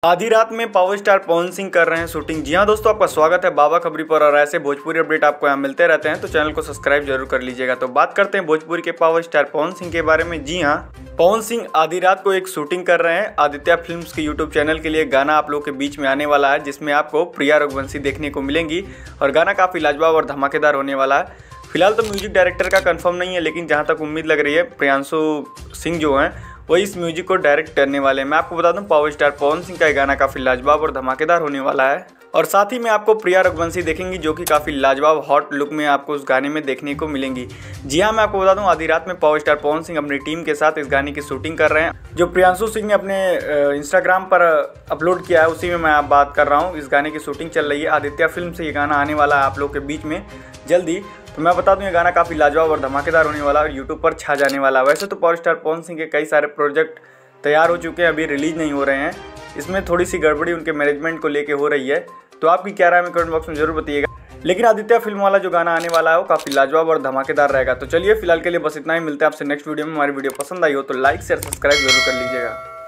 आधी रात में पावर स्टार पवन सिंह कर रहे हैं शूटिंग। जी हाँ दोस्तों, आपका स्वागत है बाबा खबरी पर और ऐसे भोजपुरी अपडेट आपको यहाँ मिलते रहते हैं, तो चैनल को सब्सक्राइब जरूर कर लीजिएगा। तो बात करते हैं भोजपुरी के पावर स्टार पवन सिंह के बारे में। जी हाँ, पवन सिंह आधी रात को एक शूटिंग कर रहे हैं। आदित्य फिल्म्स के यूट्यूब चैनल के लिए गाना आप लोग के बीच में आने वाला है, जिसमें आपको प्रिया रघुवंशी देखने को मिलेंगी और गाना काफ़ी लाजवाब और धमाकेदार होने वाला है। फिलहाल तो म्यूजिक डायरेक्टर का कंफर्म नहीं है, लेकिन जहाँ तक उम्मीद लग रही है प्रियांशु सिंह जो हैं वही इस म्यूजिक को डायरेक्ट करने वाले हैं। मैं आपको बता दूं, पावर स्टार पवन सिंह का ये गाना काफ़ी लाजवाब और धमाकेदार होने वाला है और साथ ही में आपको प्रिया रघुवंशी देखेंगी, जो कि काफ़ी लाजवाब हॉट लुक में आपको उस गाने में देखने को मिलेंगी। जी हाँ, मैं आपको बता दूं, आधी रात में पावर स्टार पवन सिंह अपनी टीम के साथ इस गाने की शूटिंग कर रहे हैं। जो प्रियांशु सिंह ने अपने इंस्टाग्राम पर अपलोड किया है उसी में मैं आप बात कर रहा हूँ। इस गाने की शूटिंग चल रही है। आदित्य फिल्म से ये गाना आने वाला है आप लोग के बीच में जल्दी। तो मैं बता दूं, ये गाना काफ़ी लाजवाब और धमाकेदार होने वाला है और यूट्यूब पर छा जाने वाला है। वैसे तो पावर स्टार पवन सिंह के कई सारे प्रोजेक्ट तैयार हो चुके हैं, अभी रिलीज नहीं हो रहे हैं। इसमें थोड़ी सी गड़बड़ी उनके मैनेजमेंट को लेके हो रही है। तो आपकी क्या राय है कमेंट बॉक्स में जरूर बताइएगा। लेकिन आदित्य फिल्म वाला जो गाना आने वाला है वो काफ़ी लाजवाब और धमाकेदार रहेगा। तो चलिए फिलहाल के लिए बस इतना ही। मिलते हैं आपसे नेक्स्ट वीडियो में। हमारी वीडियो पसंद आई हो तो लाइक शेयर सब्सक्राइब जरूर कर लीजिएगा।